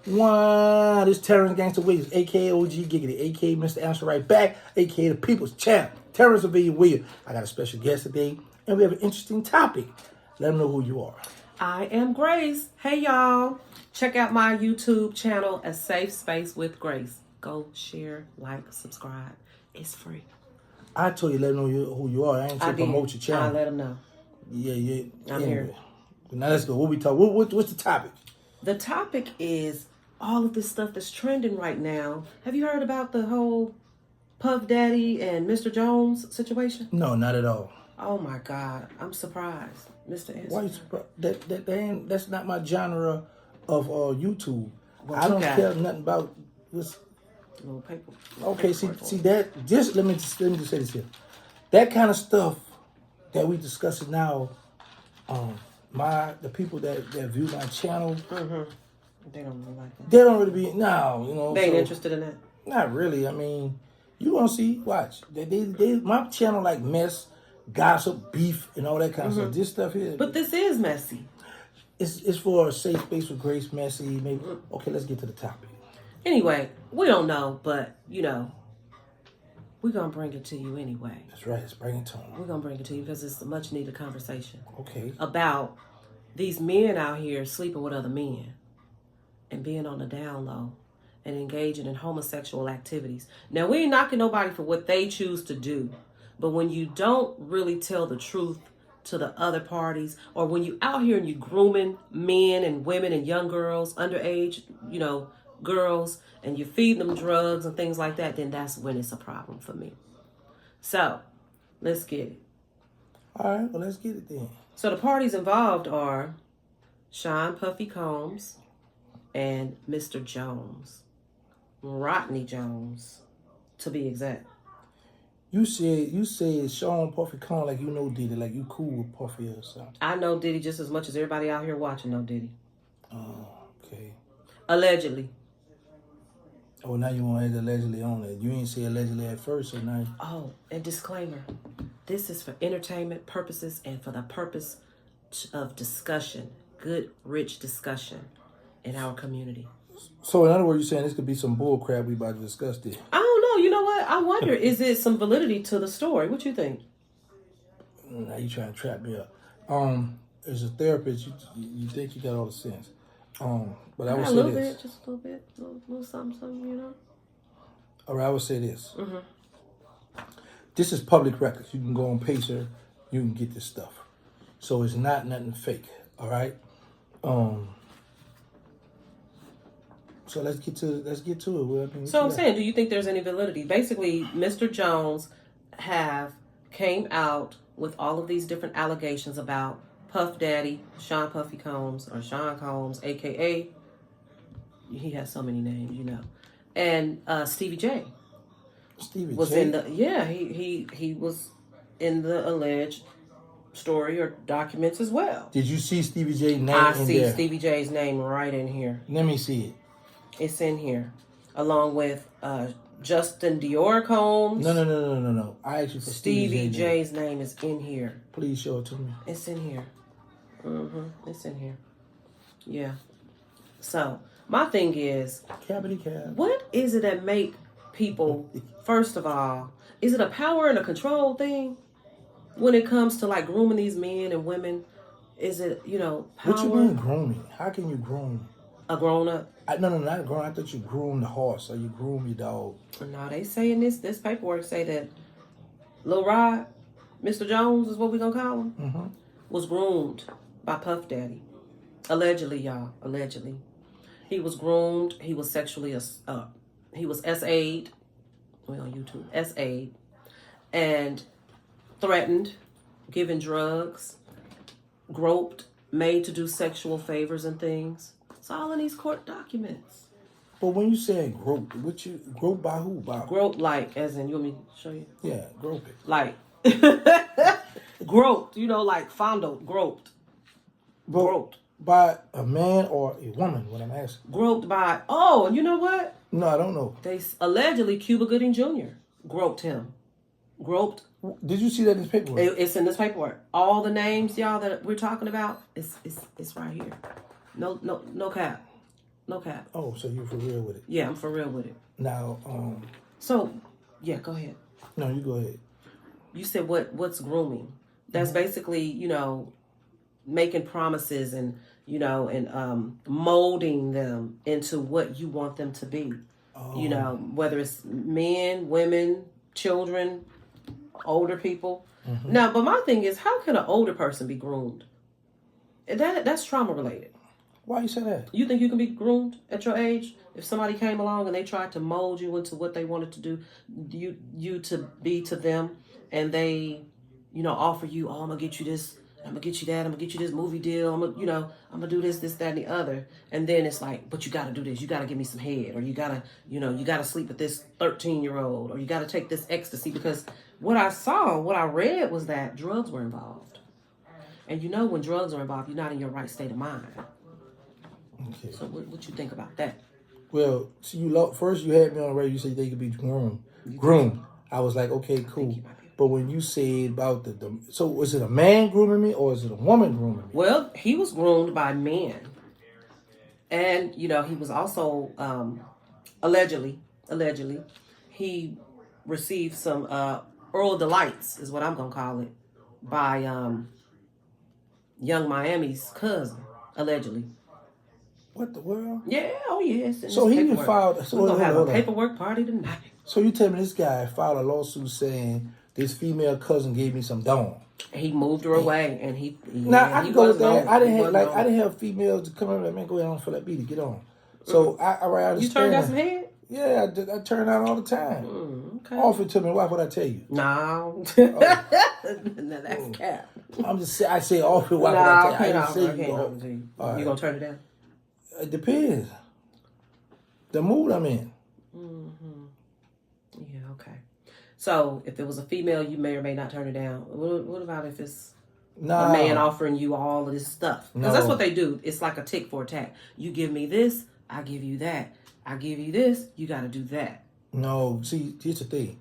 Wow, this TerranceGangstaWilliams, a.k.a. OG Giggity, a.k.a. Mr. Answer Right Back, a.k.a. the People's Champ, TerranceWilliams. I got a special guest today, and we have an interesting topic. Let them know who you are. I am Grace. Hey, y'all. Check out my YouTube channel, A Safe Space with Grace. Go share, like, subscribe. It's free. I told you let them know who you are. I ain't trying to promote your channel. I let them know. Yeah. I'm here. Now let's go. What we talk? What's the topic? The topic is all of this stuff that's trending right now. Have you heard about the whole Puff Daddy and Mr. Jones situation? No, not at all. Oh my God, I'm surprised, Mr. Answer. Why you surprised? That's not my genre of YouTube. Well, I don't care nothing about this. Little paper. Okay, see that. Just let me just say this here. That kind of stuff that we discussing now, the people that view my channel, they don't really like that. they don't really be no, They ain't interested in that. Not really. I mean, you gonna see. Watch. They my channel like mess, gossip, beef, and all that kind of stuff. This stuff here. But this is messy. It's for a safe space with Grace, messy. Maybe. Okay, let's get to the topic. Anyway, we don't know, but we're gonna bring it to you anyway. That's right. Let's bring it to them. We're gonna bring it to you because it's a much needed conversation. Okay. About these men out here sleeping with other men and being on the down low and engaging in homosexual activities. Now, we ain't knocking nobody for what they choose to do, but when you don't really tell the truth to the other parties, or when you out here and you grooming men and women and young girls, underage, girls, and you feed them drugs and things like that, then that's when it's a problem for me. So, let's get it. All right, well, let's get it then. So the parties involved are Sean Puffy Combs and Mr. Jones. Rodney Jones, to be exact. You said Sean Puffy Combs like you know Diddy, like you cool with Puffy or something. I know Diddy just as much as everybody out here watching know Diddy. Oh, okay. Allegedly. Oh, now you want to add allegedly on it. You ain't say allegedly at first, so now... Oh, and disclaimer. This is for entertainment purposes and for the purpose of discussion. Good, rich discussion in our community. So, in other words, you're saying this could be some bull crap we about to discuss this? I don't know. You know what? I wonder, is it some validity to the story? What you think? Now you trying to trap me up. As a therapist, you think you got all the sense. But I would say this. A little bit, just a little bit. A little something, All right, I would say this. This is public records. You can go on Pacer. You can get this stuff. So it's not nothing fake. All right. So let's get to it. Well, so I'm saying, do you think there's any validity? Basically, Mr. Jones came out with all of these different allegations about Puff Daddy, Sean Puffy Combs, or Sean Combs, a.k.a. He has so many names, and Stevie J. Stevie was J? in the he was in the alleged story or documents as well. Did you see Stevie J's name? I see Stevie J's name right in here. Let me see it. It's in here, along with Justin Dior Combs. No. I asked you for Stevie J's name is in here. Please show it to me. It's in here. It's in here. Yeah. So my thing is, what is it that make people? First of all, is it a power and a control thing when it comes to like grooming these men and women? Is it power? What you mean grooming? How can you groom a grown up? No, not grown. I thought you groom the horse or you groom your dog. No, they say in this paperwork say that Lil Rod, Mr. Jones is what we gonna call him, was groomed by Puff Daddy. Allegedly, y'all. Allegedly. He was groomed. He was sexually, he was SA'd. We on YouTube. SA'd. And threatened, given drugs, groped, made to do sexual favors and things. It's all in these court documents. But when you say groped, groped by who? Groped, like, as in, you want me to show you? Yeah, grope it. Like, groped, like fondled, groped. Groped. By a man or a woman, what I'm asking. Groped by, oh, you know what? No, I don't know. They allegedly, Cuba Gooding Jr. groped him. Groped. Did you see that in this paperwork? It's in this paperwork. All the names, y'all, that we're talking about, it's right here. No cap. No cap. Oh, so you for real with it? Yeah, I'm for real with it. Now, So, yeah, go ahead. no, you go ahead. You said what's grooming? That's basically, making promises and molding them into what you want them to be. Whether it's men, women, children, older people. Now, but my thing is, how can an older person be groomed? That's trauma related. Why you say that? You think you can be groomed at your age? If somebody came along and they tried to mold you into what they wanted to do, you to be to them, and they, offer you, oh, I'm gonna get you this, I'm gonna get you that, I'm gonna get you this movie deal, I'm gonna do this, that, and the other, and then it's like, but you gotta do this, you gotta give me some head, or you gotta sleep with this 13-year-old, or you gotta take this ecstasy, because what I read was that drugs were involved, and when drugs are involved, you're not in your right state of mind. Okay. So what you think about that? Well, so first you had me on the radio. You said they could be groomed. I was like, okay, cool. But when you said about so was it a man grooming me or is it a woman grooming me? Well, he was groomed by men, and he was also allegedly he received some oral delights, is what I'm gonna call it, by Young Miami's cousin, allegedly. What the world? Yeah, oh yes. So he even filed. So we're gonna have a paperwork party tonight. So you tell me this guy filed a lawsuit saying this female cousin gave me some dong. He moved her away, and he. Now I can go with that. I didn't have females to come in and man, go ahead on for that beat, get on. So I understand. You turned out some head. Yeah, I turn out all the time. Okay. Offer it to me. Why would I tell you? No. No, that's cap. I say offer it. Why would I tell you? I didn't say you. You gonna turn it down? It depends. The mood I'm in. Yeah, okay. So, if it was a female, you may or may not turn it down. What about if it's a man offering you all of this stuff? Because that's what they do. It's like a tick for a tack. You give me this, I give you that. I give you this, you got to do that. No, see, here's the thing.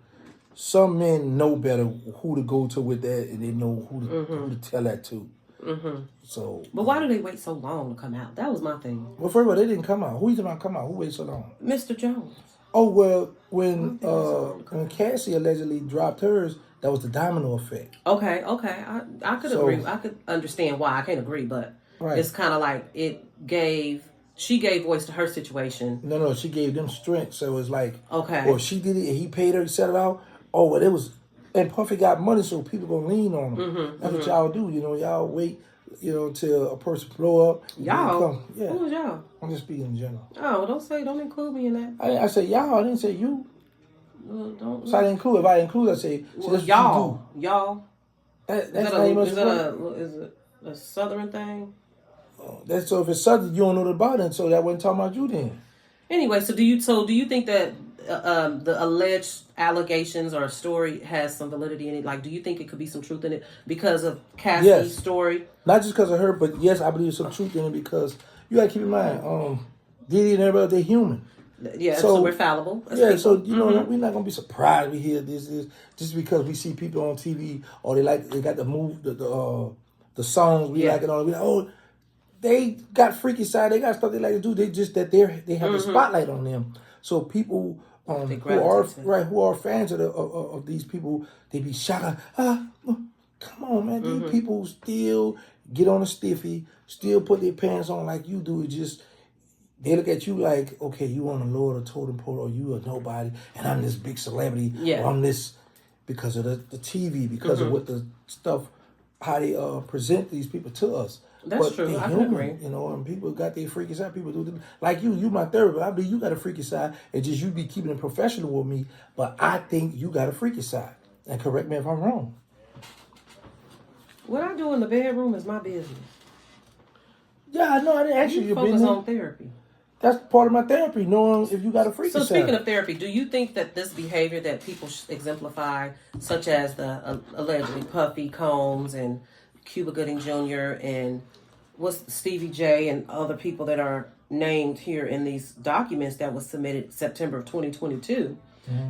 Some men know better who to go to with that, and they know who to tell that to. So, but why do they wait so long to come out? That was my thing. Well, first of all, they didn't come out. Who you talking about come out? Who waited so long? Mr. Jones. Oh well, when Cassie allegedly dropped hers, that was the domino effect. Okay. I could agree. I could understand why. I can't agree, but it's kind of like she gave voice to her situation. No, she gave them strength. So it's like, okay, or she did it and he paid her to set it out. Oh, well, it was. And Puffy got money, so people gonna lean on him. That's what y'all do. Y'all wait, till a person blow up. Y'all? Yeah. Who is y'all? I'm just speaking in general. Oh, don't include me in that. I said y'all. I didn't say you. Don't. So I didn't include. If I include, I say that's y'all. What you do. Y'all. Is it a Southern thing? That's so. If it's Southern, you don't know about it. So that wasn't talking about you then. Anyway, so do you think that the alleged allegations or story has some validity in it? Like, do you think it could be some truth in it because of Cassie's story? Not just because of her, but yes, I believe there's some truth in it because you got to keep in mind, Diddy and everybody, they're human. Yeah, so we're fallible. So we're not gonna be surprised we hear this just because we see people on TV or they got the songs we like it on. We like, they got freaky side. They got stuff they like to do. They just that they have a spotlight on them. So people who are fans of these people, they be shocked. Come on, man. These people still get on a stiffy, still put their pants on like you do. They look at you like, okay, you on the lower the totem pole, or you are nobody, and I'm this big celebrity. Yeah. Or I'm this because of the TV, because of what the stuff, how they present these people to us. That's true. I can agree. And people got their freaky side. People do like you my therapist. I believe you got a freaky side. It's just you be keeping it professional with me, but I think you got a freaky side. And correct me if I'm wrong. What I do in the bedroom is my business. Yeah, I know. I didn't actually focus on therapy. That's part of my therapy, knowing if you got a freaky side. So speaking of therapy, do you think that this behavior that people exemplify, such as the allegedly Puffy, Combs, and Cuba Gooding Jr. and Stevie J and other people that are named here in these documents that was submitted September of 2022,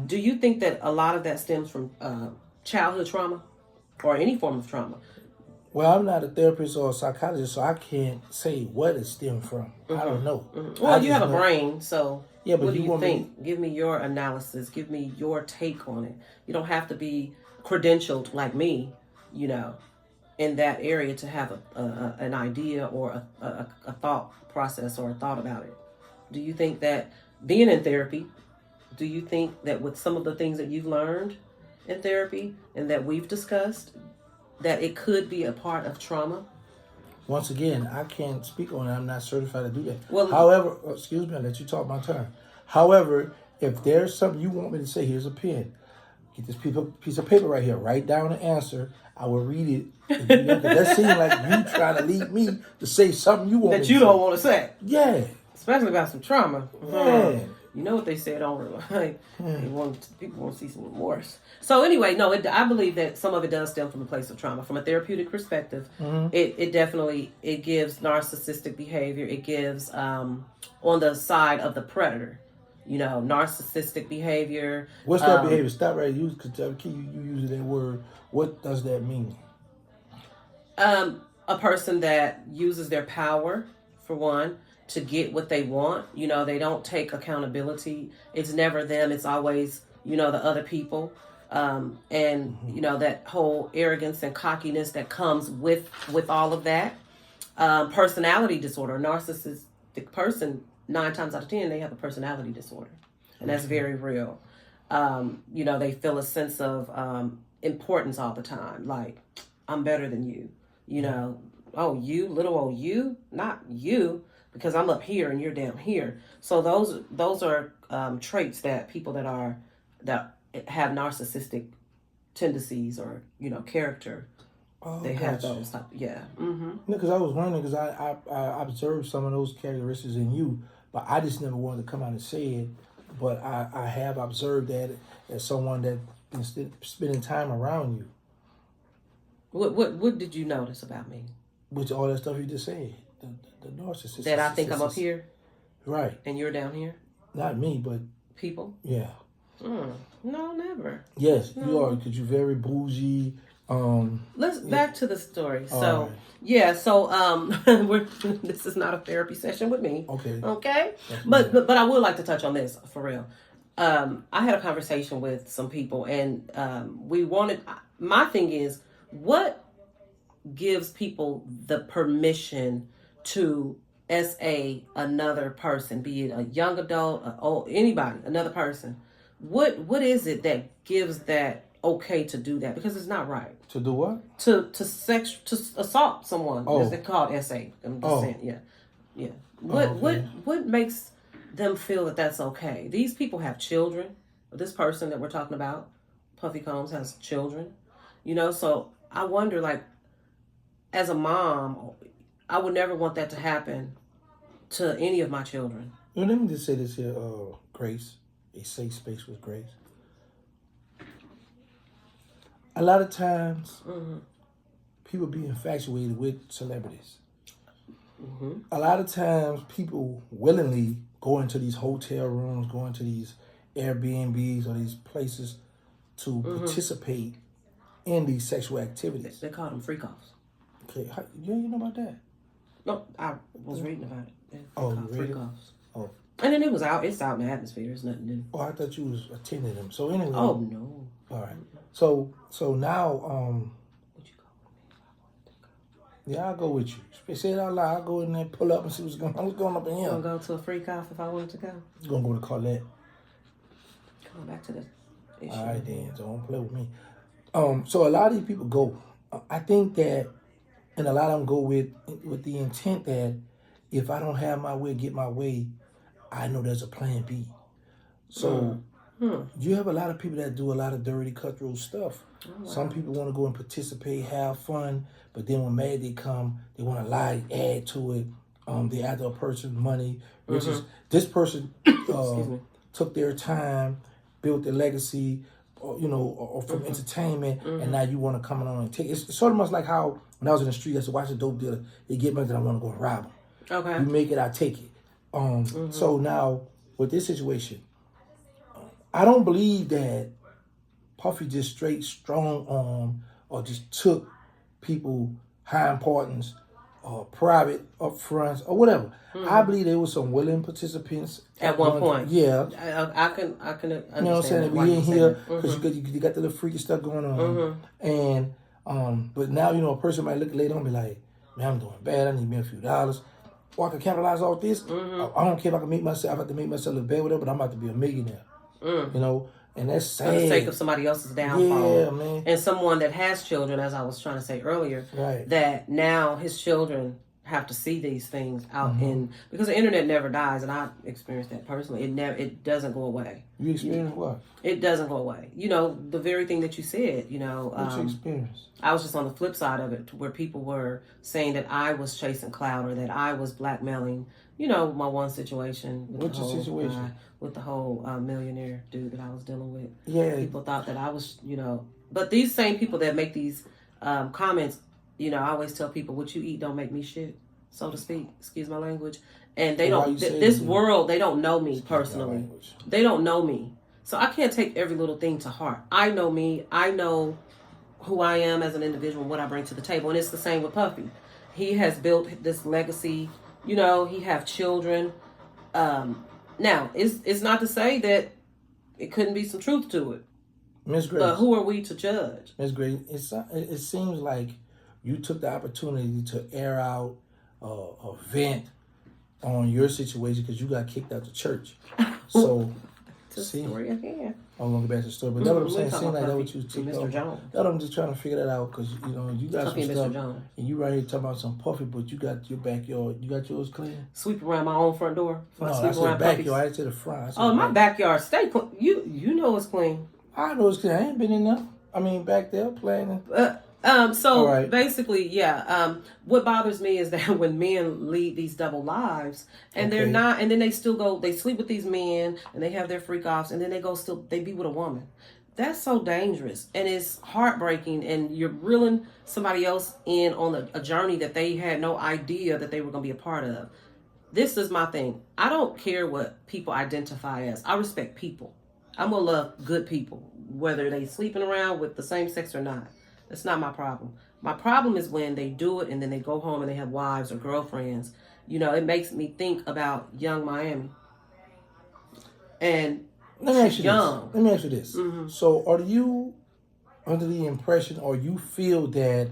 do you think that a lot of that stems from childhood trauma or any form of trauma? Well, I'm not a therapist or a psychologist, so I can't say what it stemmed from. I don't know. Well, you have a brain, so yeah. But what do you want think? Give me your analysis. Give me your take on it. You don't have to be credentialed like me, you know, in that area to have an idea or a thought process or a thought about it. Do you think that being in therapy, do you think that with some of the things that you've learned in therapy and that we've discussed, that it could be a part of trauma? Once again, I can't speak on it. I'm not certified to do that. Well, however, excuse me, I'll let you talk my turn. However, if there's something you want me to say, here's a pen. Get this piece of paper right here. Write down the answer. I will read it. That seems like you trying to lead me to say something you want that you don't want to say. Yeah. Especially about some trauma. Yeah. You know what they said on like people want to see some remorse. So anyway, no, I believe that some of it does stem from a place of trauma. From a therapeutic perspective, it definitely it gives narcissistic behavior. It gives on the side of the predator, you know, narcissistic behavior. What's that behavior? Stop right. You use that word. What does that mean? A person that uses their power, for one, to get what they want. You know, they don't take accountability. It's never them. It's always, you know, the other people. And, you know, that whole arrogance and cockiness that comes with all of that. Personality disorder. Narcissistic person, 9 times out of 10, they have a personality disorder. And that's very real. You know, they feel a sense of importance all the time. Like, I'm better than you. You know, oh, you, little old you, not you, because I'm up here and you're down here. So those are traits that people that have narcissistic tendencies or, you know, character, they have those type. Yeah. Because I was wondering, because I observed some of those characteristics in you, but I just never wanted to come out and say it. But I have observed that as someone that been spending time around you. What did you notice about me? Which all that stuff you just said, the narcissist. That I think I'm up here, right? And you're down here. Not me, but people. Yeah. No, never. Yes, no. You are, because you're very bougie. Let's back to the story. So right. Yeah, so this is not a therapy session with me. Okay. But I would like to touch on this for real. I had a conversation with some people, and my thing is, what gives people the permission to SA another person, be it a young adult, anybody, another person? What is it that gives that okay to do that? Because it's not right. To do what? To assault someone. As they call it, SA. I'm just saying, yeah. What makes them feel that that's okay? These people have children. This person that we're talking about, Puffy Combs, has children. You know, so I wonder, like, as a mom, I would never want that to happen to any of my children. Well, let me just say this here, Grace, a safe space with Grace. A lot of times, people be infatuated with celebrities. A lot of times, people willingly go into these hotel rooms, go into these Airbnbs or these places to participate in these sexual activities. They call them freak-offs. Okay, you know about that? No, I was reading about it. Freak-offs. Oh. And then it's out in the atmosphere. It's nothing new. Oh, I thought you was attending them. So anyway. Oh, no. All right. So now, what you go? Yeah, I'll go with you. Say it out loud. I'll go in there, pull up and see what's going up in here. You gonna go to a freak-off if I wanted to go? You're gonna go to Colette. Come back to the issue. All right, then. So don't play with me. So a lot of these people go. I think that, and a lot of them go with the intent that if I don't have my way, get my way, I know there's a plan B. So you have a lot of people that do a lot of dirty, cutthroat stuff. Oh, wow. Some people want to go and participate, have fun, but then when mad they come, they want to lie, add to it. They add to a person's money. This person took their time, built their legacy, or from entertainment, and now you want to come on and take it. It's sort of much like how when I was in the street, I used to watch a dope dealer. They get money, then I want to go and rob them. Okay. You make it, I take it. So now with this situation, I don't believe that Puffy just straight strong arm or just took people high importance, private upfronts, or whatever. I believe there was some willing participants At one point. Yeah. I can understand. You know what I'm saying? We in here because you got the little freaky stuff going on. And but now, you know, a person might look later on and be like, man, I'm doing bad. I need me a few dollars. Or I can capitalize off this. I don't care if I can make myself, I have to make myself look bad, whatever, but I'm about to be a millionaire. You know? And that's sad. For the sake of somebody else's downfall. Yeah, man. And someone that has children, as I was trying to say earlier, Right. that now his children have to see these things out in, because the internet never dies, and I experienced that personally. It doesn't go away. You experienced what? It doesn't go away. You know, the very thing that you said, you know. What's your experience? I was just on the flip side of it, where people were saying that I was chasing clout or that I was blackmailing, you know, my one situation. What's your situation? With the whole millionaire dude that I was dealing with. Yeah. People thought that I was, you know, but these same people that make these comments, you know, I always tell people, what you eat don't make me shit, so to speak. Excuse my language. And they don't, this world, they don't know me personally. They don't know me. So I can't take every little thing to heart. I know me. I know who I am as an individual and what I bring to the table. And it's the same with Puffy. He has built this legacy. You know, he have children. Now, it's not to say that it couldn't be some truth to it. Miss Grace. But who are we to judge? Miss Grace, it seems like you took the opportunity to air out a vent on your situation because you got kicked out the church. So, Story again. I'm going to go back to the story. But that's what I'm saying. Seems like that's what you took Mr. Jones. That's what I'm just trying to figure that out because, you know, you got Puffy some and stuff. Mr. Jones. And you right here talking about some Puffy, but you got your backyard. You got yours clean? Sweep around my own front door. No, I said backyard. I didn't say the front. Oh, my backyard stay clean. You know it's clean. I know it's clean. I ain't been in there. I mean, back there playing. So right. basically, yeah. What bothers me is that when men lead these double lives and they're not, and then they still go, they sleep with these men and they have their freak offs and then they be with a woman. That's so dangerous and it's heartbreaking, and you're reeling somebody else in on a journey that they had no idea that they were going to be a part of. This is my thing. I don't care what people identify as. I respect people. I'm going to love good people, whether they sleeping around with the same sex or not. That's not my problem. My problem is when they do it and then they go home and they have wives or girlfriends. You know, it makes me think about young Miami. And let me ask you young. This. Let me ask you this. So are you under the impression or you feel that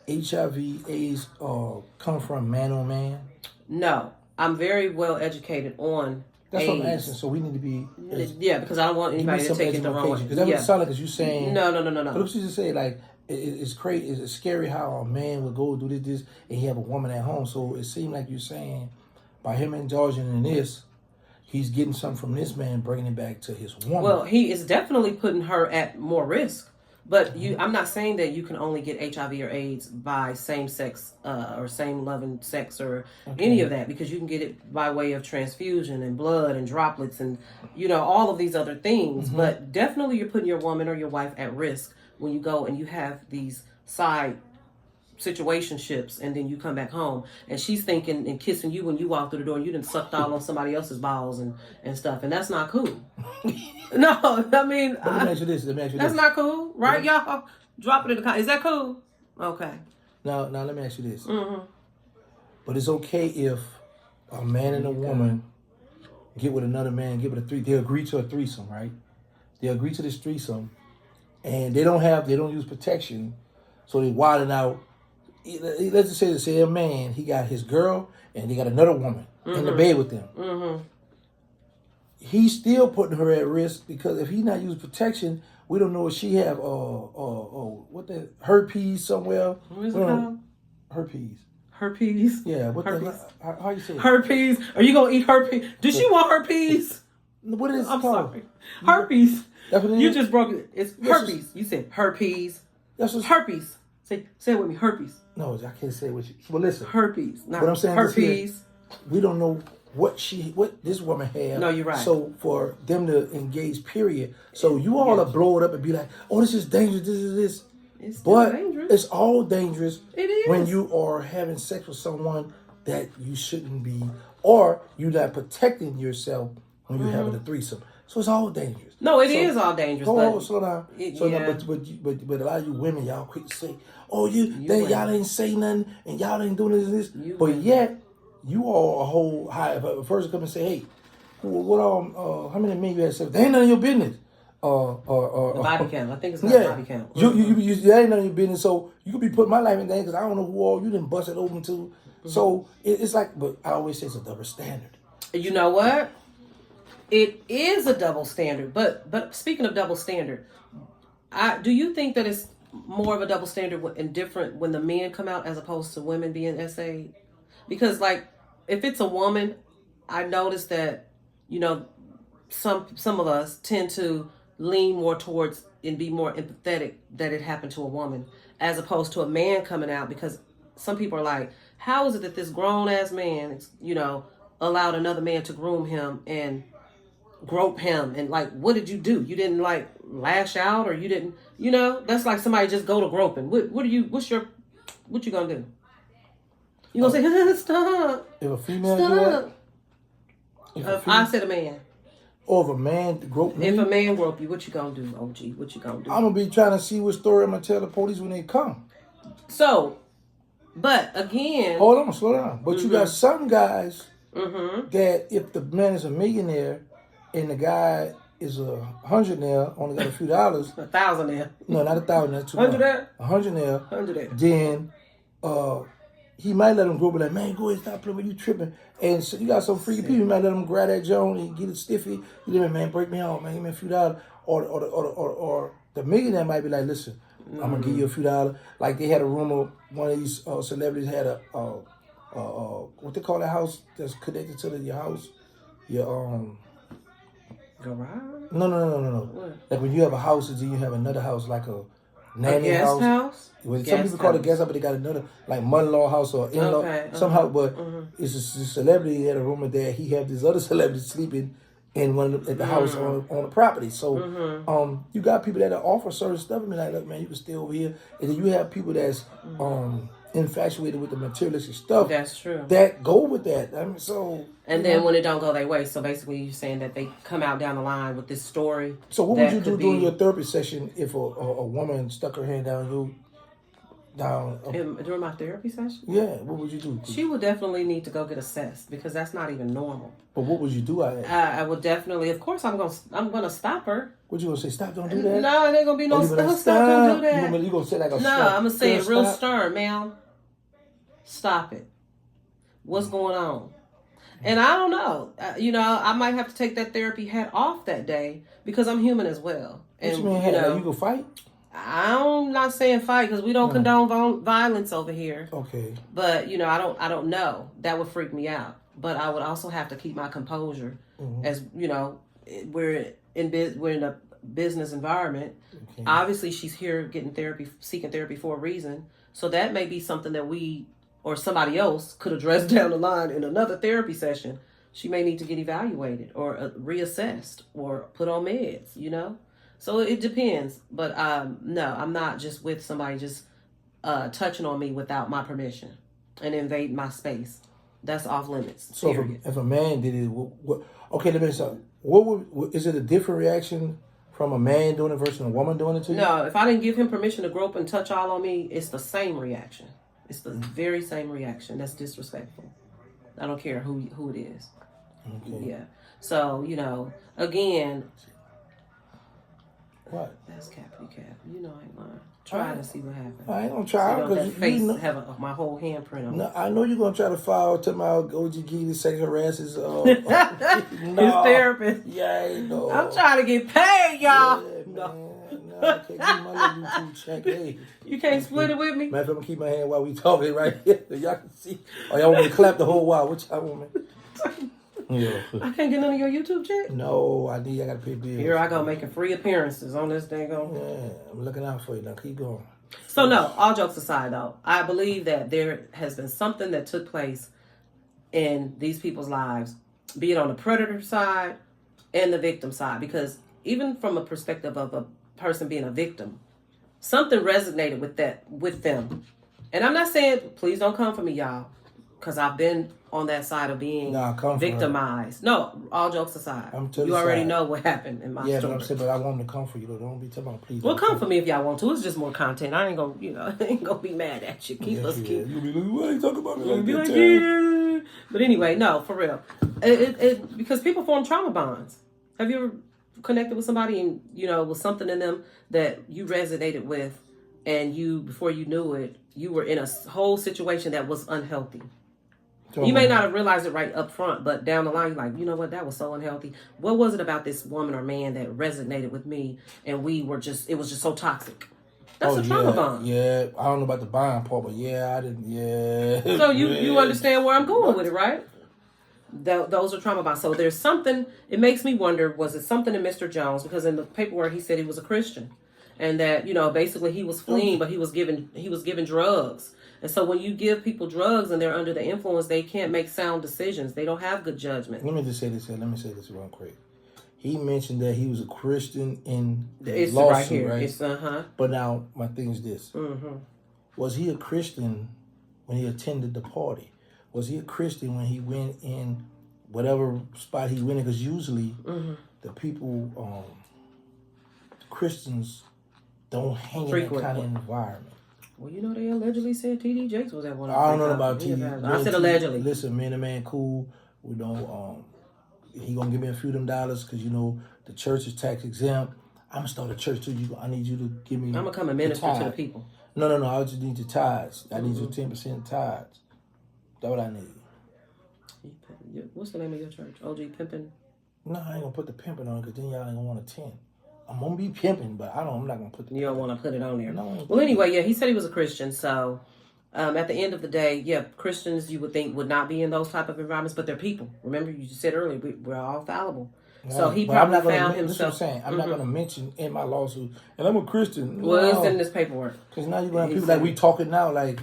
HIV AIDS come from man on man? No. I'm very well educated on That's AIDS. what I'm asking. So we need to be... Yeah, because I don't want anybody to take it the wrong way. Because that would sound like as you saying... No. But what you just say, like, it's crazy. It's scary how a man would go do this, and he have a woman at home. So it seemed like you're saying, by him indulging in this, he's getting something from this man, bringing it back to his woman. Well, he is definitely putting her at more risk. But I'm not saying that you can only get HIV or AIDS by same sex or same loving sex or any of that, because you can get it by way of transfusion and blood and droplets and, you know, all of these other things. But definitely you're putting your woman or your wife at risk when you go and you have these side situationships and then you come back home and she's thinking and kissing you when you walk through the door and you done sucked all on somebody else's balls and stuff, and that's not cool. No, I mean, let me ask you this. That's not cool, right, y'all? Drop it in the comments. Is that cool? Okay. Now let me ask you this. But it's okay if a man and a woman get with another man, get with they agree to a threesome, right? They agree to this threesome, and they don't use protection, so they wilding out. Let's just say a man, he got his girl and he got another woman in the bed with them. He's still putting her at risk because if he's not using protection, we don't know if she have herpes somewhere. What is it called? Herpes. Herpes. Yeah. What herpes. How you say it? Herpes. Are you gonna eat herpes? Did she want herpes? What is it I'm called? sorry. Herpes. That's what it is? You just broke it. It's herpes. You said herpes. That's what's herpes. Say it with me. Herpes. No, I can't say what you. Well, listen. Herpes. Not what I'm saying herpes. We don't know what this woman had. No, you're right. So for them to engage, period. So you all are blow it up and be like, "Oh, this is dangerous. This is this." It's still dangerous. It's all dangerous. It is when you are having sex with someone that you shouldn't be, or you're not protecting yourself when you're having a threesome. So it's all dangerous. No, it is all dangerous. Hold on, slow down. Yeah. But a lot of you women, y'all quick to say, "Oh, y'all ain't say nothing and y'all ain't doing this and this." But yet, you all a whole high. If a person come and say, "Hey, what how many men you had sex?" They ain't none of your business. The body count. I think it's not body count. You ain't none of your business. So you could be putting my life in danger because I don't know who all you didn't bust it open to. So it's like, but I always say it's a double standard. You know what? It is a double standard. But speaking of double standard, do you think that it's more of a double standard and different when the men come out as opposed to women being essayed? Because like, if it's a woman, I noticed that, you know, some of us tend to lean more towards and be more empathetic that it happened to a woman as opposed to a man coming out, because some people are like, how is it that this grown ass man, you know, allowed another man to groom him and grope him? And like, what did you do? You didn't like lash out, or you didn't, you know, that's like somebody just go to groping. What you gonna do? You gonna say, stop. If a female stop. do that? I said a man. Or if a man grope me? If a man grope you, what you gonna do, OG? What you gonna do? I'm gonna be trying to see what story I'm gonna tell the police when they come. So, but again, hold on, slow down. But you got some guys that if the man is a millionaire and the guy is a hundredaire, only got a few dollars. A thousandaire. No, not a thousand. That's too much. $100. Then he might let him go, but like, man, go ahead, stop playing with you tripping. And so you got some freaky people. You might let him grab that joint and get it stiffy. You let him, man, break me off, man, give me a few dollars. Or the millionaire might be like, listen, I'm gonna give you a few dollars. Like they had a rumor, one of these celebrities had a what they call that house that's connected to your house, your garage. No. What? Like when you have a house, and then you have another house, like a nanny guest house. Well, some people call it guest house, but they got another like mother-in-law house or in-law somehow. But it's a celebrity had a rumor that he had this other celebrity sleeping in at the house on the property. So you got people that offer certain stuff and be like, look, man, you can stay over here. And then you have people that's infatuated with the materialistic stuff. That's true. That go with that. I mean, so. And then when it don't go their way, so basically you're saying that they come out down the line with this story. So what would you do during your therapy session if a woman stuck her hand down you? During my therapy session? Yeah, what would you do? She would definitely need to go get assessed because that's not even normal. But what would you do? I would definitely, of course, I'm gonna stop her. What you gonna say? Stop! Don't do that. No, it ain't gonna be no stop! Don't do that. You gonna say like a no? stop. I'm gonna say it real stern, ma'am. Stop it. What's going on? And I don't know. You know, I might have to take that therapy hat off that day because I'm human as well. What you mean? You gonna fight? I'm not saying fight because we don't condone violence over here. Okay. But you know, I don't know. That would freak me out. But I would also have to keep my composure, as you know, we're in a business environment. Okay. Obviously, she's here seeking therapy for a reason. So that may be something that we or somebody else could address down the line in another therapy session. She may need to get evaluated or reassessed or put on meds. You know. So it depends, but no, I'm not just with somebody just touching on me without my permission and invading my space. That's off limits. So if a man did it, okay, let me say something. Is it a different reaction from a man doing it versus a woman doing it to you? No, if I didn't give him permission to grope and touch all on me, it's the same reaction. It's the very same reaction. That's disrespectful. I don't care who it is. Okay. Yeah. So, you know, again... What? That's capital cap. You know I ain't lying. Try to see what happens. I ain't gonna try because face have my whole handprint on it. No, I know you're gonna try to file to my OG Giddy sex harasses. His therapist. Yeah, I know. I'm trying to get paid, y'all. Yeah, no, I can't give my little YouTube check. Hey, you can't split it with me. Man, if I'm gonna keep my hand while we talking right here, y'all can see. Or y'all want me to clap the whole while? Which I want me. Yeah. I can't get none of your YouTube check? No, I gotta pay bills. Here I go making free appearances on this thing. Yeah, I'm looking out for you. Now keep going. So no, all jokes aside though, I believe that there has been something that took place in these people's lives, be it on the predator side and the victim side, because even from a perspective of a person being a victim, something resonated with them. And I'm not saying, please don't come for me, y'all. because I've been on that side of being victimized. No, all jokes aside, you already know what happened in my story. Yeah, but I'm saying, but I want them to come for you though. Don't be talking about please. Well, come for me if y'all want to. It's just more content. I ain't gonna, I ain't gonna be mad at you. Keep. You be like, why you talking about me? Be like, yeah. But anyway, no, for real. It because people form trauma bonds. Have you ever connected with somebody and with something in them that you resonated with, and before you knew it, you were in a whole situation that was unhealthy? You may not have realized it right up front, but down the line, you're like, you know what, that was so unhealthy. What was it about this woman or man that resonated with me, and it was just so toxic? That's a trauma bond. Yeah, I don't know about the bond part, but I didn't, So you understand where I'm going with it, right? Those are trauma bonds. So there's something, it makes me wonder, was it something in Mr. Jones? Because in the paperwork, he said he was a Christian. And that, basically he was fleeing, but he was given drugs. And so when you give people drugs and they're under the influence, they can't make sound decisions. They don't have good judgment. Let me just say this here. Let me say this real quick. He mentioned that he was a Christian in the it's lawsuit, right here. right? It's But now my thing is this: was he a Christian when he attended the party? Was he a Christian when he went in whatever spot he went in? Because usually the people, Christians, don't hang in that kind of environment. Well, they allegedly said T.D. Jakes was at one of I don't know about T.D. I said allegedly. Listen, me and the man cool. We don't. He gonna give me a few of them dollars because the church is tax exempt. I'm gonna start a church too. I need you to give me. I'm gonna come and minister to the people. No. I just need your tithes. I need your 10% tithes. That's what I need. What's the name of your church? OG Pimpin'? No, I ain't gonna put the pimping on it because then y'all ain't gonna want a 10. I'm gonna be pimping, but I'm not gonna put the. You don't want to put it on there. No. Well, anyway, he said he was a Christian, so. At the end of the day, Christians you would think would not be in those type of environments, but they're people. Remember, you said earlier, we're all fallible. Right. So he probably found himself. This is what I'm saying. I'm not going to mention in my lawsuit, and I'm a Christian. Well, it's in this paperwork. Because now you're going to have people like we talking now, like,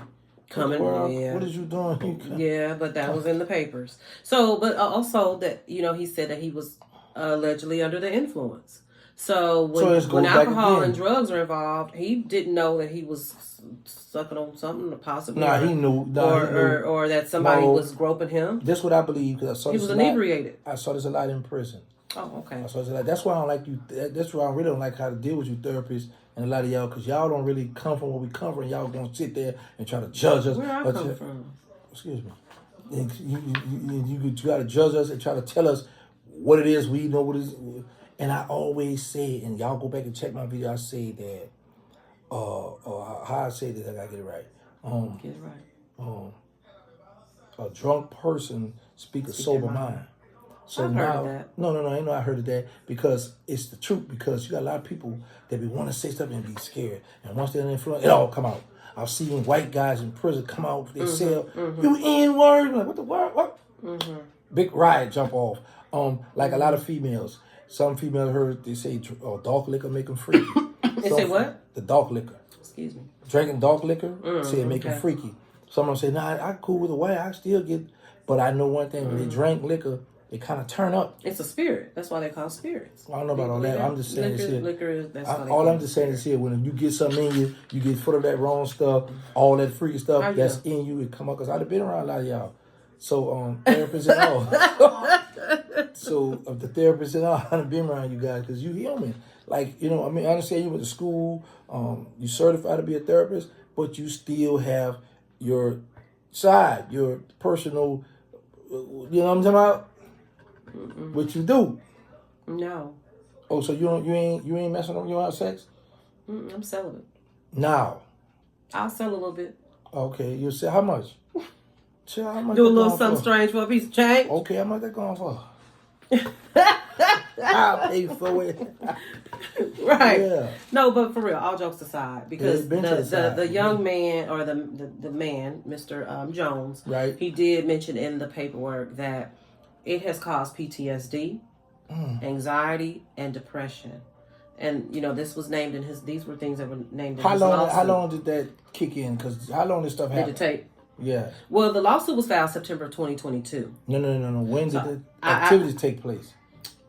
coming, what is you doing? Yeah, but that was in the papers. So, but also that, he said that he was allegedly under the influence. So when alcohol and drugs are involved, he didn't know that he was sucking on something, possibly. He knew. Or that somebody was groping him. That's what I believe because I saw this. He was inebriated. I saw this a lot in prison. Oh, okay. I saw this a lot. That's why I don't like you. That's why I really don't like how to deal with you therapists and a lot of y'all because y'all don't really come from where we come from. Y'all gonna sit there and try to judge us. Where I come from? Excuse me. You got to judge us and try to tell us what it is. We know what it is. And I always say, and y'all go back and check my video, I say that, how I say this, I gotta get it right. Get it right. A drunk person speak a sober mind. So I've heard of that. No, I know I heard of that because it's the truth. Because you got a lot of people that be want to say stuff and be scared, and once they're in influence, it all come out. I've seen white guys in prison come out, they say, "You N-word," like what the word? What? Big riot jump off. Like a lot of females. Some females heard they say dark liquor make them freaky. They say what? The dark liquor. Excuse me. Drinking dark liquor, say it make them freaky. Some of them say, nah, I cool with the white. I still get, but I know one thing: when they drink liquor, they kind of turn up. It's a spirit. That's why they call spirits. I don't know about all that. I'm just saying this here. Liquor is that's all I'm just saying is here. When you get something in you, you get full of that wrong stuff, all that freaky stuff that's in you, it come up. Cause I've been around a lot of y'all. So therapists and all. So the therapists and all, I've been around you guys because you human. Like, I understand you went to school, you certified to be a therapist, but you still have your side, your personal, you know what I'm talking about? What you do. No. Oh, so you ain't messing up, you don't have sex? I'm celibate. Now. I'll sell a little bit. Okay, you'll sell how much? Chill, how much do a little something strange for a piece of change. Okay, how much that going for? I'll pay for it. Right. Yeah. No, but for real, all jokes aside, because the young man or the man, Mr. Jones, right? He did mention in the paperwork that it has caused PTSD, anxiety, and depression. And this was named in his. These were things that were named in his lawsuit. How long did that kick in? Because how long did stuff happen? Did it take? Yeah. Well, the lawsuit was filed September 2022. No. When did the activities take place?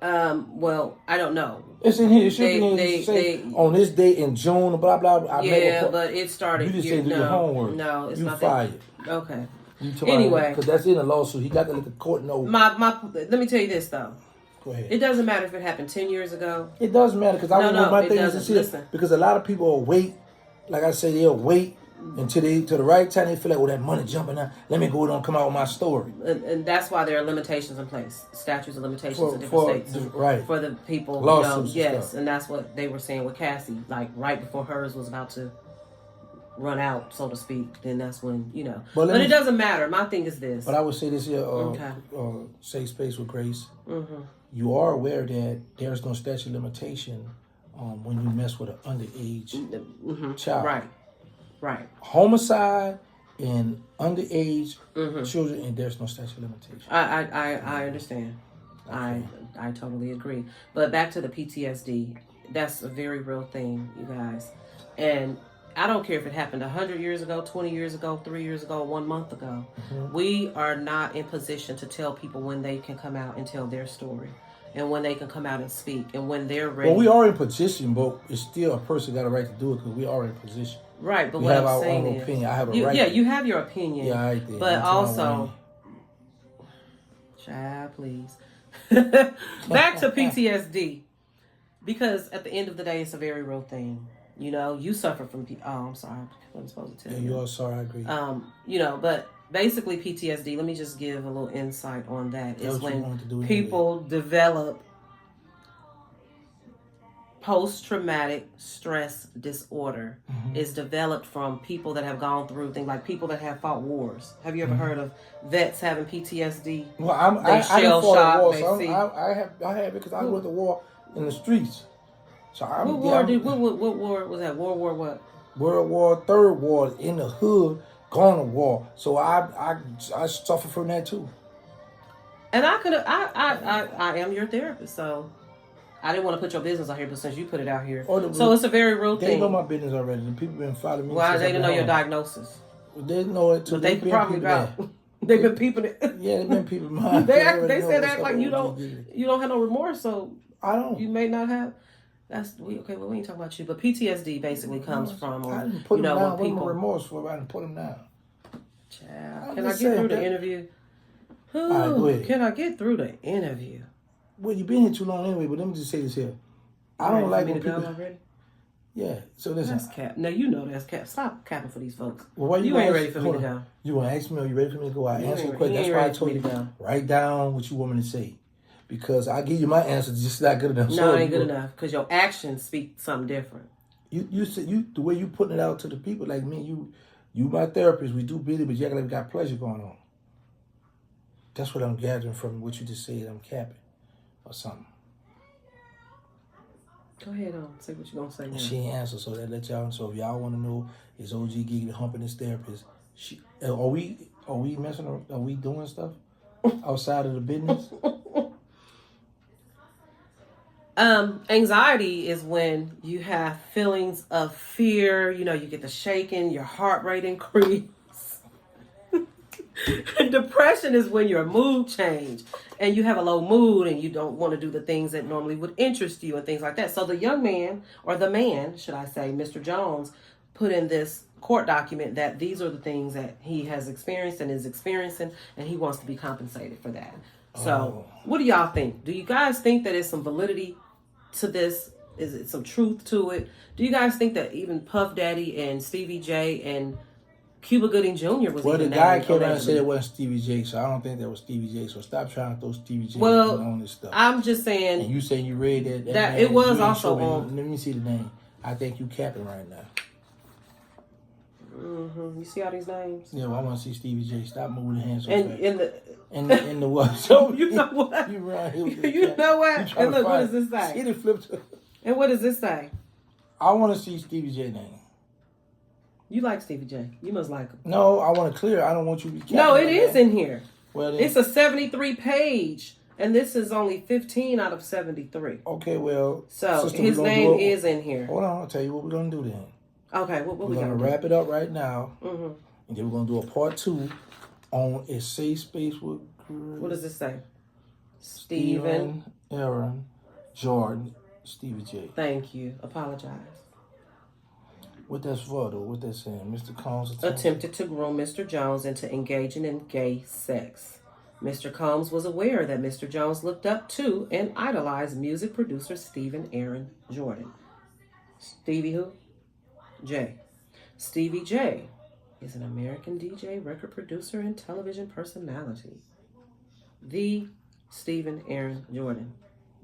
Well, I don't know. It's in here. It should be say on this date in June, blah, blah, blah. But it started. You just say do your homework. No, it's you not fired. that. Okay. Anyway, because that's in the lawsuit. He got to let the court know. Let me tell you this though. Go ahead. It doesn't matter if it happened 10 years ago. It does matter because my thing is to Listen. because a lot of people will wait. Like I say, they'll wait until to the right time they feel like, oh, that money jumping out. Let me go and come out with my story. And that's why there are limitations in place, statutes of limitations in different states, right? For the people, lawsuits. Yes, and that's what they were saying with Cassie. Like right before hers was about to run out, so to speak, then that's when But it doesn't matter. My thing is this. But I would say this here. Safe space with Grace. Mm-hmm. You are aware that there's no statute of limitation when you mess with an underage child. Right. Homicide and underage children, and there's no statute of limitation. I understand. Okay. I totally agree. But back to the PTSD, that's a very real thing, you guys. And I don't care if it happened 100 years ago, 20 years ago, 3 years ago, 1 month ago. Mm-hmm. We are not in position to tell people when they can come out and tell their story and when they can come out and speak and when they're ready. Well, we are in position, but it's still a person got a right to do it because we are in position. Right, but we what have I'm our saying own is, opinion. I have a right. Yeah, you have your opinion. Yeah, I did. But also, child, please. Back to PTSD. Because at the end of the day, it's a very real thing. You suffer from I'm sorry. I wasn't supposed to tell you. You are sorry, I agree. But basically PTSD, let me just give a little insight on that. Is when people develop post-traumatic stress disorder is developed from people that have gone through things like people that have fought wars. Have you ever heard of vets having PTSD? Well, I shell shock. I have it because I went to war in the streets. So what war was that? World War what? World War, Third War, in the hood, going to war. So I suffer from that too. And I am your therapist, so I didn't want to put your business out here, but since you put it out here, so it's a very real thing. They know my business already. The people been following me. Well, they didn't know your diagnosis. They know it too. But they could probably they've been peeping it. Yeah, they've been peeping mine. they said that like you don't have no remorse, so I don't. You may not have. We ain't talking about you, but PTSD basically comes from I didn't put them down. When people remorse for I didn't put them down. Child, can I get through the interview? All right, go ahead. Can I get through the interview? Well, you've been here too long anyway, but let me just say this here. I don't like when people... already? Yeah, so listen. That's cap. Now you know that's cap. Stop capping for these folks. Well, why you ain't ready for me to go. You want to ask me, are you ready for me to go? I answer the question. That's why I told you, write down what you want me to say. Because I give you my answer, just not good enough. No, it ain't good enough. Because your actions speak something different. You said the way you putting it out to the people like me, you my therapist, we do busy, but you act like we got pleasure going on. That's what I'm gathering from what you just said. I'm capping or something. Go ahead on. Say what you're gonna say now. She ain't answer, so that let y'all. So if y'all want to know, is OG Giggity humping his therapist? Are we messing around? Are we doing stuff outside of the business? Anxiety is when you have feelings of fear. You get the shaking, your heart rate increase. Depression is when your mood change and you have a low mood and you don't want to do the things that normally would interest you and things like that. So the young man, or the man, should I say, Mr. Jones, put in this court document that these are the things that he has experienced and is experiencing, and he wants to be compensated for that. So what do y'all think? Do you guys think that there's some validity to this? Is it some truth to it? Do you guys think that even Puff Daddy and Stevie J and Cuba Gooding Jr. was the guy came out and said it wasn't Stevie J, so I don't think that was Stevie J. So stop trying to throw Stevie J on this stuff. I'm just saying. And you saying you read that it was also on. Let me see the name. I think you capping right now. Mm-hmm. You see all these names? Yeah, well, I want to see Stevie J. Stop moving the hands so fast. In the what? So you know what? You right here with you know what? And look, what does this say? See the flip. And what does this say? I want to see Stevie J name. You like Stevie J. You must like him. No, I want to clear. I don't want you to be No, it is in here. Well, it's a 73 page, and this is only 15 out of 73. Okay, well. So his name is in here. Hold on, I'll tell you what we're going to do then. Okay, what we're going to wrap it up right now. Mm-hmm. And then we're going to do a part 2 on a safe space with... What does it say? Stephen, Aaron, Jordan, Stevie J. Thank you. Apologize. What that's for, though? What that's saying? Mr. Combs attempted to groom Mr. Jones into engaging in gay sex. Mr. Combs was aware that Mr. Jones looked up to and idolized music producer Stephen Aaron Jordan. Stevie who? J. Stevie J is an American DJ, record producer, and television personality. The Stephen Aaron Jordan.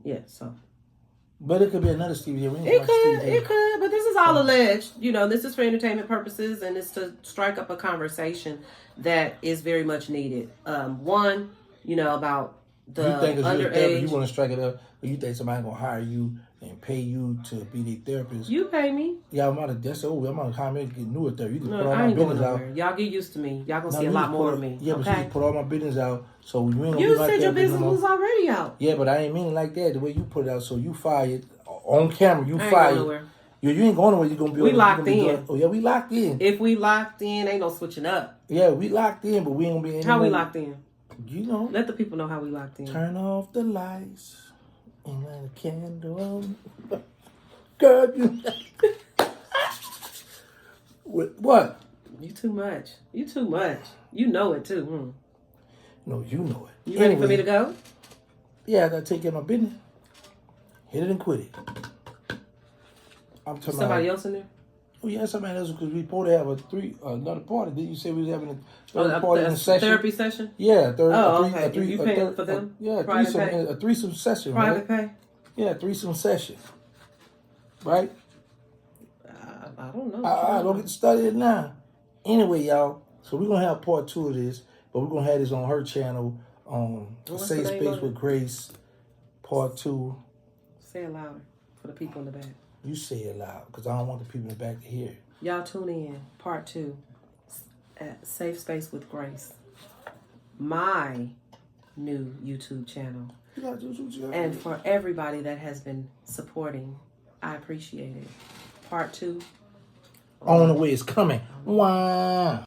Yeah, so. But it could be another Stevie. It could, but this is all alleged. You know, this is for entertainment purposes, and it's to strike up a conversation that is very much needed. One, you know, about the underage. You want to strike it up, but you think somebody gonna hire you and pay you to be their therapist? You pay me. Yeah, I'm out of that's over. I'm out of hire me to get newer therapy. You can No, put all I my ain't going business out. nowhere. Y'all get used to me. Y'all gonna see a lot more of me. Yeah, but okay? you put all my business out, so you ain't gonna You be said your business was already out. Yeah, but I ain't mean it like that. The way you put it out, so you fired on camera. You I ain't fired. going nowhere. You ain't going nowhere. You gonna be. We locked in. Oh yeah, we locked in. If we locked in, ain't no switching up. Yeah, we locked in, but we ain't gonna be. How we locked in? You know. Let the people know how we locked in. Turn off the lights and light a candle. Girl, you. What? You too much. You too much. You know it too. No, you know it. You ready for me to go? Yeah, I gotta take care of my business. Hit it and quit it. I'm talking Somebody else in there? Oh yeah, somebody else because we supposed to have another party. Did you say we was having a third party in a session? Therapy session? Yeah, okay. You paying for them? A threesome session. Private right? pay? Yeah, threesome session. Right? I don't know. I don't get to study it now. Anyway, y'all, so we're gonna have part 2 of this, but we're gonna have this on her channel, Safe Space with Grace, part 2. Say it louder for the people in the back. You say it loud, because I don't want the people in the back to hear it. Y'all tune in, part 2, at Safe Space with Grace. My new YouTube channel. And for everybody that has been supporting, I appreciate it. Part 2. On the way, it's coming. Wow.